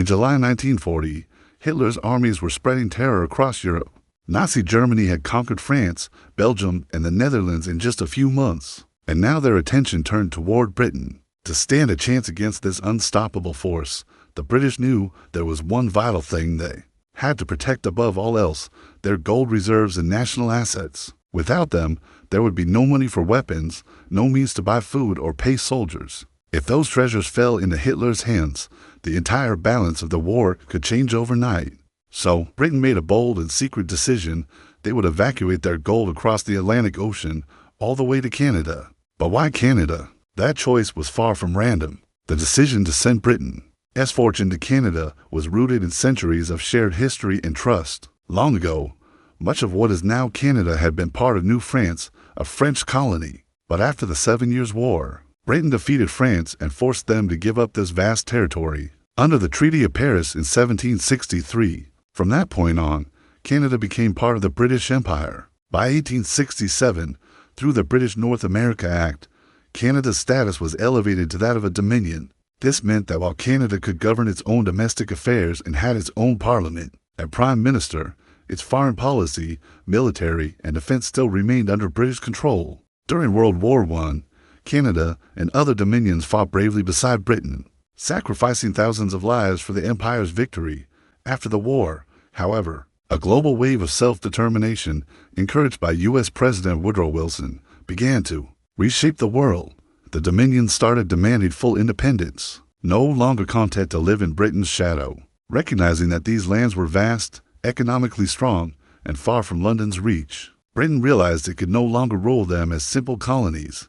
In July 1940, Hitler's armies were spreading terror across Europe. Nazi Germany had conquered France, Belgium, and the Netherlands in just a few months, and now their attention turned toward Britain. To stand a chance against this unstoppable force, the British knew there was one vital thing they had to protect above all else: their gold reserves and national assets. Without them, there would be no money for weapons, no means to buy food or pay soldiers. If those treasures fell into Hitler's hands, the entire balance of the war could change overnight. So, Britain made a bold and secret decision. They would evacuate their gold across the Atlantic Ocean, all the way to Canada. But why Canada? That choice was far from random. The decision to send Britain's fortune to Canada was rooted in centuries of shared history and trust. Long ago, much of what is now Canada had been part of New France, a French colony. But after the 7 Years' War, Britain defeated France and forced them to give up this vast territory. Under the Treaty of Paris in 1763, from that point on, Canada became part of the British Empire. By 1867, through the British North America Act, Canada's status was elevated to that of a dominion. This meant that while Canada could govern its own domestic affairs and had its own parliament and prime minister, its foreign policy, military, and defense still remained under British control. During World War I, Canada and other dominions fought bravely beside Britain, sacrificing thousands of lives for the empire's victory. After the war, however, a global wave of self-determination, encouraged by U.S. President Woodrow Wilson, began to reshape the world. The Dominions started demanding full independence, no longer content to live in Britain's shadow. Recognizing that these lands were vast, economically strong, and far from London's reach, Britain realized it could no longer rule them as simple colonies.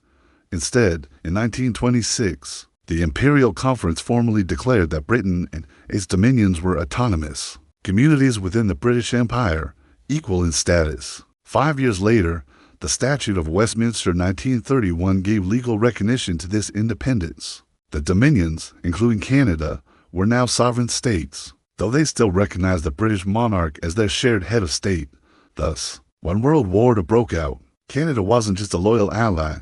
Instead, in 1926, the Imperial Conference formally declared that Britain and its dominions were autonomous communities within the British Empire, equal in status. 5 years later, the Statute of Westminster 1931 gave legal recognition to this independence. The dominions, including Canada, were now sovereign states, though they still recognized the British monarch as their shared head of state. Thus, when World War II broke out, Canada wasn't just a loyal ally,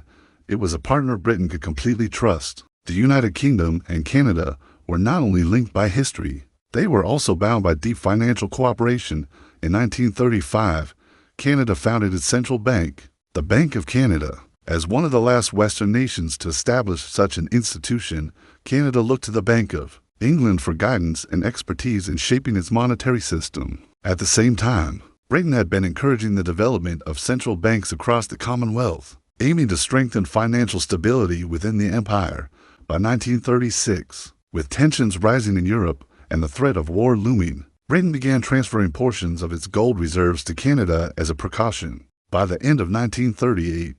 it was a partner Britain could completely trust. The United Kingdom and Canada were not only linked by history, they were also bound by deep financial cooperation. In 1935, Canada founded its central bank, the Bank of Canada. As one of the last Western nations to establish such an institution, Canada looked to the Bank of England for guidance and expertise in shaping its monetary system. At the same time, Britain had been encouraging the development of central banks across the Commonwealth, aiming to strengthen financial stability within the empire. By 1936, with tensions rising in Europe and the threat of war looming, Britain began transferring portions of its gold reserves to Canada as a precaution. By the end of 1938,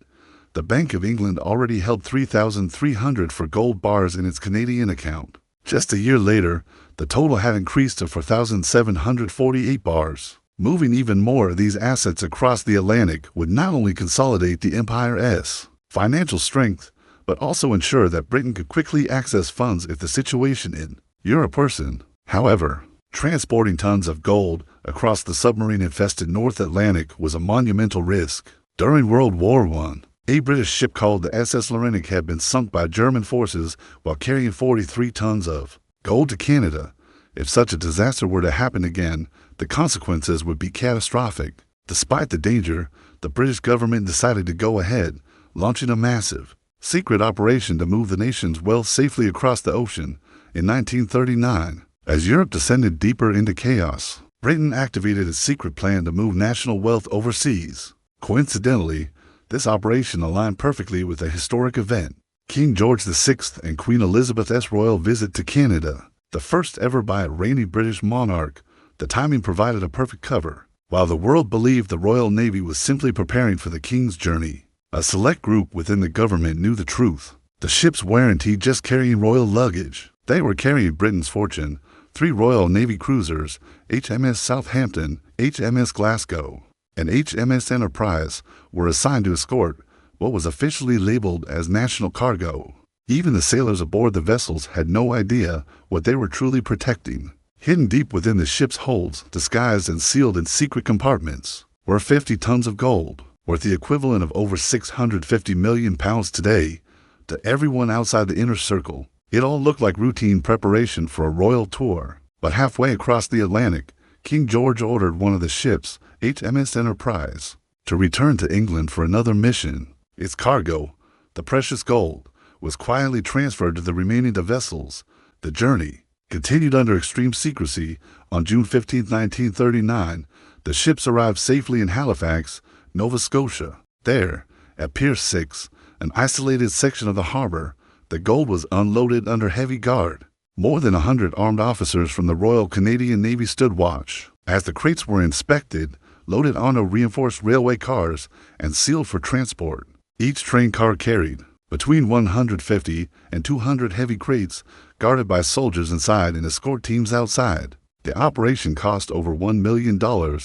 the Bank of England already held 3,300 for gold bars in its Canadian account. Just a year later, the total had increased to 4,748 bars. Moving even more of these assets across the Atlantic would not only consolidate the empire's financial strength, but also ensure that Britain could quickly access funds if the situation in Europe worsened. However, transporting tons of gold across the submarine-infested North Atlantic was a monumental risk. During World War I, a British ship called the SS Laurentic had been sunk by German forces while carrying 43 tons of gold to Canada. If such a disaster were to happen again, the consequences would be catastrophic. Despite the danger, the British government decided to go ahead, launching a massive, secret operation to move the nation's wealth safely across the ocean. In 1939, as Europe descended deeper into chaos, Britain activated its secret plan to move national wealth overseas. Coincidentally, this operation aligned perfectly with a historic event: King George VI and Queen Elizabeth's royal visit to Canada, the first ever by a reigning British monarch. The timing provided a perfect cover. While the world believed the Royal Navy was simply preparing for the King's journey, a select group within the government knew the truth. The ships weren't just carrying royal luggage. They were carrying Britain's fortune. 3 Royal Navy cruisers, HMS Southampton, HMS Glasgow, and HMS Enterprise, were assigned to escort what was officially labeled as national cargo. Even the sailors aboard the vessels had no idea what they were truly protecting. Hidden deep within the ship's holds, disguised and sealed in secret compartments, were 50 tons of gold, worth the equivalent of over £650 million today. To everyone outside the inner circle, it all looked like routine preparation for a royal tour. But halfway across the Atlantic, King George ordered one of the ships, HMS Enterprise, to return to England for another mission. Its cargo, the precious gold, was quietly transferred to the remaining vessels. The journey continued under extreme secrecy. On June 15, 1939, the ships arrived safely in Halifax, Nova Scotia. There, at Pier 6, an isolated section of the harbor, the gold was unloaded under heavy guard. More than 100 armed officers from the Royal Canadian Navy stood watch as the crates were inspected, loaded onto reinforced railway cars, and sealed for transport. Each train car carried between 150 and 200 heavy crates, guarded by soldiers inside and escort teams outside. The operation cost over $1 million, a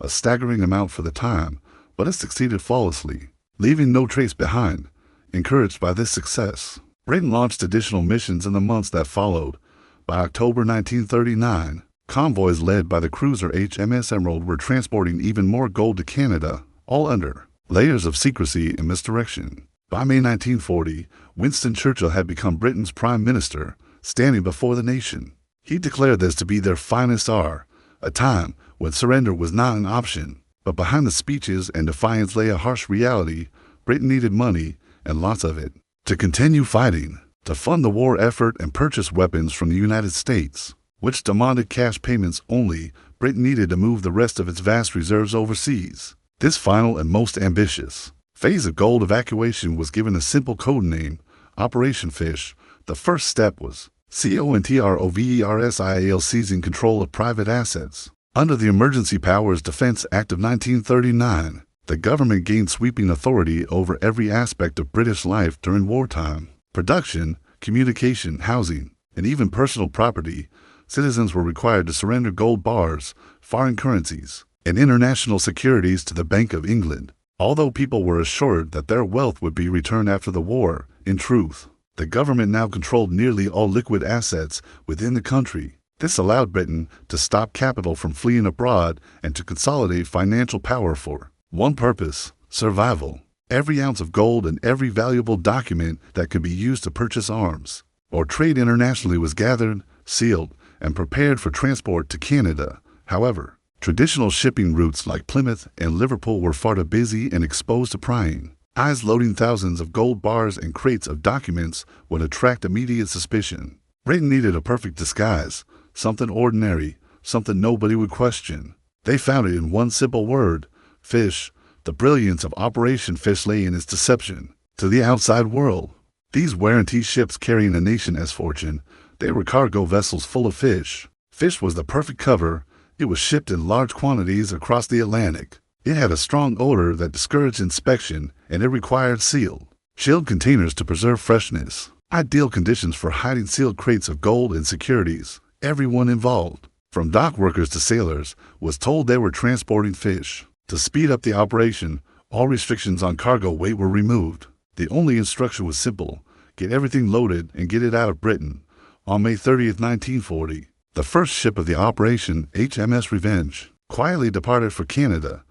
staggering amount for the time, but it succeeded flawlessly, leaving no trace behind. Encouraged by this success, Britain launched additional missions in the months that followed. By October 1939, convoys led by the cruiser HMS Emerald were transporting even more gold to Canada, all under layers of secrecy and misdirection. By May 1940, Winston Churchill had become Britain's Prime Minister, standing before the nation. He declared this to be their finest hour, a time when surrender was not an option. But behind the speeches and defiance lay a harsh reality. Britain needed money, and lots of it, to continue fighting, to fund the war effort and purchase weapons from the United States, which demanded cash payments only. Britain needed to move the rest of its vast reserves overseas. This final and most ambitious phase of gold evacuation was given a simple code name, Operation Fish. The first step was CONTROVERSIAL, seizing control of private assets. Under the Emergency Powers Defense Act of 1939, the government gained sweeping authority over every aspect of British life during wartime. Production, communication, housing, and even personal property. Citizens were required to surrender gold bars, foreign currencies, and international securities to the Bank of England. Although people were assured that their wealth would be returned after the war, in truth, the government now controlled nearly all liquid assets within the country. This allowed Britain to stop capital from fleeing abroad and to consolidate financial power for one purpose: survival. Every ounce of gold and every valuable document that could be used to purchase arms or trade internationally was gathered, sealed, and prepared for transport to Canada. However, traditional shipping routes like Plymouth and Liverpool were far too busy and exposed to prying eyes. Loading thousands of gold bars and crates of documents would attract immediate suspicion. Britain needed a perfect disguise, something ordinary, something nobody would question. They found it in one simple word: fish. The brilliance of Operation Fish lay in its deception to the outside world. These warranty ships carrying a nation's fortune, they were cargo vessels full of fish. Fish was the perfect cover. It was shipped in large quantities across the Atlantic. It had a strong odor that discouraged inspection, and it required sealed, chilled containers to preserve freshness. Ideal conditions for hiding sealed crates of gold and securities. Everyone involved, from dock workers to sailors, was told they were transporting fish. To speed up the operation, all restrictions on cargo weight were removed. The only instruction was simple: get everything loaded and get it out of Britain. On May 30, 1940, the first ship of the operation, HMS Revenge, quietly departed for Canada.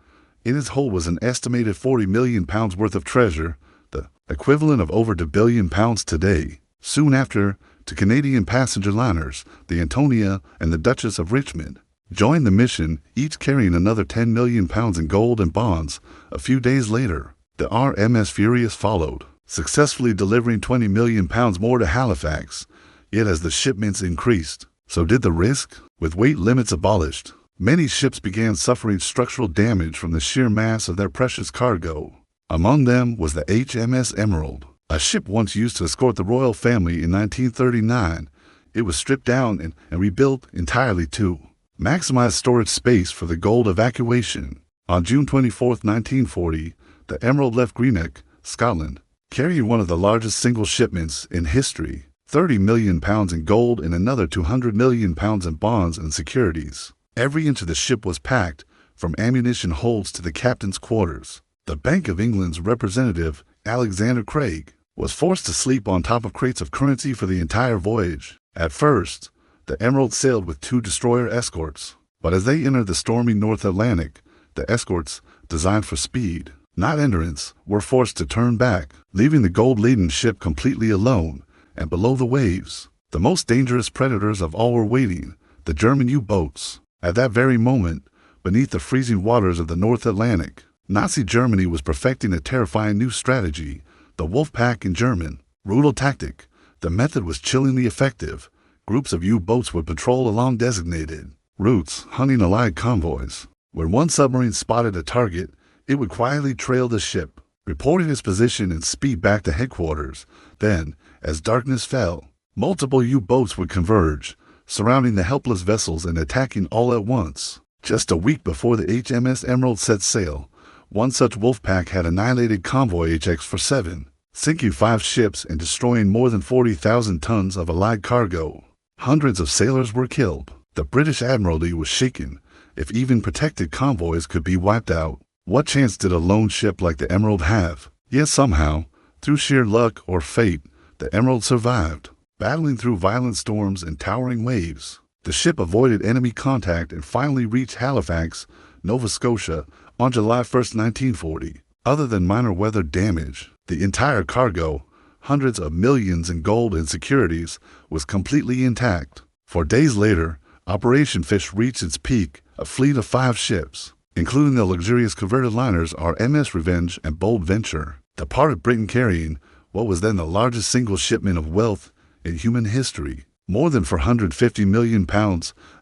In its hold was an estimated £40 million worth of treasure, the equivalent of over £2 billion today. Soon after, two Canadian passenger liners, the Antonia and the Duchess of Richmond, joined the mission, each carrying another £10 million in gold and bonds. A few days later, the RMS Furious followed, successfully delivering £20 million more to Halifax. Yet as the shipments increased, so did the risk. With weight limits abolished, many ships began suffering structural damage from the sheer mass of their precious cargo. Among them was the HMS Emerald, a ship once used to escort the royal family in 1939. It was stripped down and rebuilt entirely to maximize storage space for the gold evacuation. On June 24, 1940, the Emerald left Greenock, Scotland, carrying one of the largest single shipments in history: £30 million in gold and another £200 million in bonds and securities. Every inch of the ship was packed, from ammunition holds to the captain's quarters. The Bank of England's representative, Alexander Craig, was forced to sleep on top of crates of currency for the entire voyage. At first, the Emerald sailed with 2 destroyer escorts, but as they entered the stormy North Atlantic, the escorts, designed for speed, not endurance, were forced to turn back, leaving the gold-laden ship completely alone and below the waves. The most dangerous predators of all were waiting, the German U-boats. At that very moment, beneath the freezing waters of the North Atlantic, Nazi Germany was perfecting a terrifying new strategy, the wolf pack in German. Brutal tactic. The method was chillingly effective. Groups of U-boats would patrol along designated routes, hunting Allied convoys. When one submarine spotted a target, it would quietly trail the ship, reporting its position and speed back to headquarters. Then, as darkness fell, multiple U-boats would converge, surrounding the helpless vessels and attacking all at once. Just a week before the HMS Emerald set sail, one such wolf pack had annihilated convoy HX-47, sinking 5 ships and destroying more than 40,000 tons of Allied cargo. Hundreds of sailors were killed. The British Admiralty was shaken. If even protected convoys could be wiped out, what chance did a lone ship like the Emerald have? Yet somehow, through sheer luck or fate, the Emerald survived. Battling through violent storms and towering waves, the ship avoided enemy contact and finally reached Halifax, Nova Scotia, on July 1, 1940. Other than minor weather damage, the entire cargo, hundreds of millions in gold and securities, was completely intact. 4 days later, Operation Fish reached its peak, a fleet of 5 ships, including the luxurious converted liners RMS Revenge and Bold Venture, departed Britain carrying what was then the largest single shipment of wealth in human history, more than £450 million,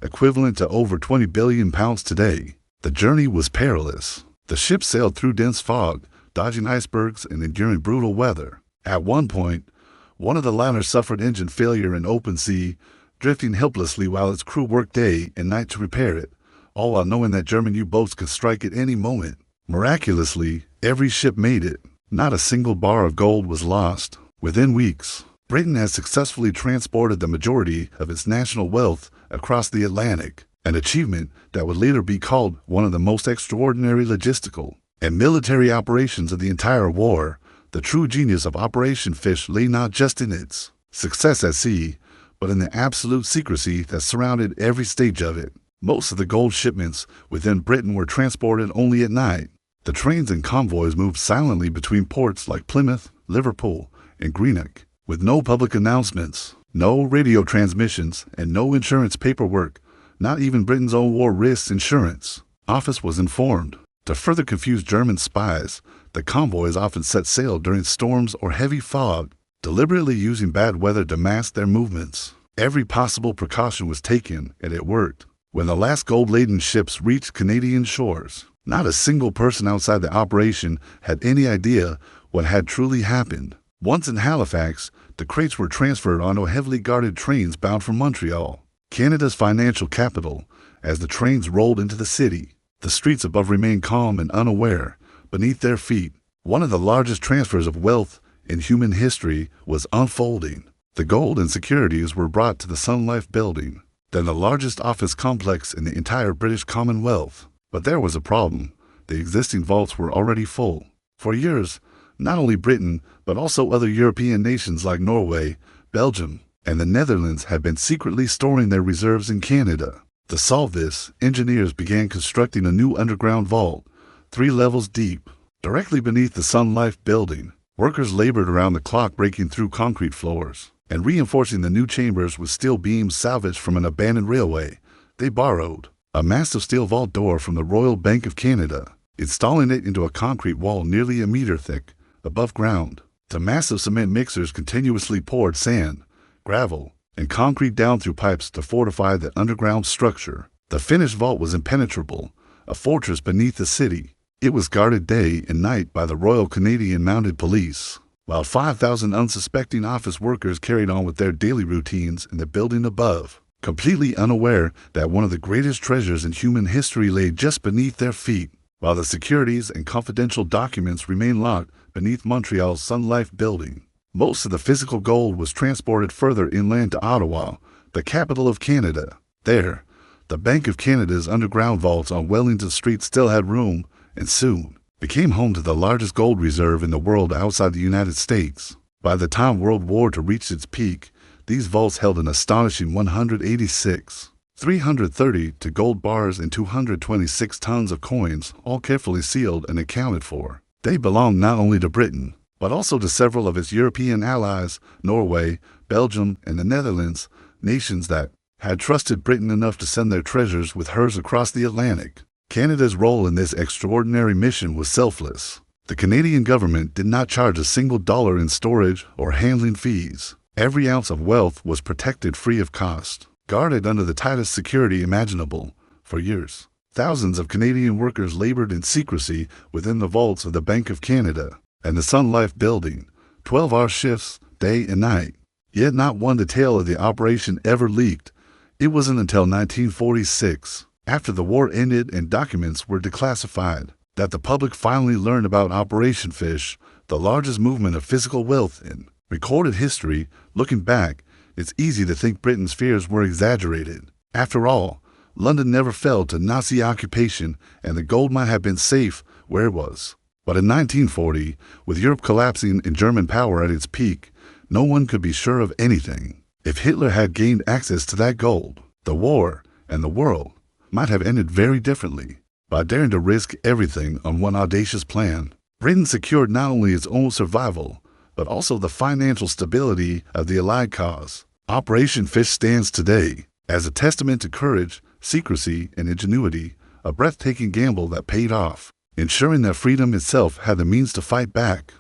equivalent to over £20 billion today. The journey was perilous. The ship sailed through dense fog, dodging icebergs and enduring brutal weather. At one point, one of the liners suffered engine failure in open sea, drifting helplessly while its crew worked day and night to repair it, all while knowing that German U-boats could strike at any moment. Miraculously, every ship made it. Not a single bar of gold was lost. Within weeks, Britain had successfully transported the majority of its national wealth across the Atlantic, an achievement that would later be called one of the most extraordinary logistical and military operations of the entire war. The true genius of Operation Fish lay not just in its success at sea, but in the absolute secrecy that surrounded every stage of it. Most of the gold shipments within Britain were transported only at night. The trains and convoys moved silently between ports like Plymouth, Liverpool, and Greenock, with no public announcements, no radio transmissions, and no insurance paperwork. Not even Britain's own war risk insurance office was informed. To further confuse German spies, the convoys often set sail during storms or heavy fog, deliberately using bad weather to mask their movements. Every possible precaution was taken, and it worked. When the last gold-laden ships reached Canadian shores, not a single person outside the operation had any idea what had truly happened. Once in Halifax, the crates were transferred onto heavily guarded trains bound for Montreal, Canada's financial capital. As the trains rolled into the city, the streets above remained calm and unaware. Beneath their feet, one of the largest transfers of wealth in human history was unfolding. The gold and securities were brought to the Sun Life building, then the largest office complex in the entire British Commonwealth. But there was a problem. The existing vaults were already full. For years, not only Britain, but also other European nations like Norway, Belgium, and the Netherlands had been secretly storing their reserves in Canada. To solve this, engineers began constructing a new underground vault, 3 levels deep, directly beneath the Sun Life building. Workers labored around the clock, breaking through concrete floors and reinforcing the new chambers with steel beams salvaged from an abandoned railway. They borrowed a massive steel vault door from the Royal Bank of Canada, installing it into a concrete wall nearly a meter thick, above ground. The massive cement mixers continuously poured sand, gravel, and concrete down through pipes to fortify the underground structure. The finished vault was impenetrable, a fortress beneath the city. It was guarded day and night by the Royal Canadian Mounted Police, while 5,000 unsuspecting office workers carried on with their daily routines in the building above, completely unaware that one of the greatest treasures in human history lay just beneath their feet. While the securities and confidential documents remained locked beneath Montreal's Sun Life building, most of the physical gold was transported further inland to Ottawa, the capital of Canada. There, the Bank of Canada's underground vaults on Wellington Street still had room, and soon became home to the largest gold reserve in the world outside the United States. By the time World War II reached its peak, these vaults held an astonishing 186, 332 gold bars and 226 tons of coins, all carefully sealed and accounted for. They belonged not only to Britain, but also to several of its European allies, Norway, Belgium, and the Netherlands, nations that had trusted Britain enough to send their treasures with hers across the Atlantic. Canada's role in this extraordinary mission was selfless. The Canadian government did not charge a single dollar in storage or handling fees. Every ounce of wealth was protected free of cost, guarded under the tightest security imaginable. For years, thousands of Canadian workers labored in secrecy within the vaults of the Bank of Canada and the Sun Life building, 12-hour shifts, day and night. Yet not one detail of the operation ever leaked. It wasn't until 1946, after the war ended and documents were declassified, that the public finally learned about Operation Fish, the largest movement of physical wealth in recorded history. Looking back, it's easy to think Britain's fears were exaggerated. After all, London never fell to Nazi occupation, and the gold might have been safe where it was. But in 1940, with Europe collapsing and German power at its peak, no one could be sure of anything. If Hitler had gained access to that gold, the war and the world might have ended very differently. By daring to risk everything on one audacious plan, Britain secured not only its own survival, but also the financial stability of the Allied cause. Operation Fish stands today as a testament to courage, secrecy, and ingenuity, a breathtaking gamble that paid off, ensuring that freedom itself had the means to fight back.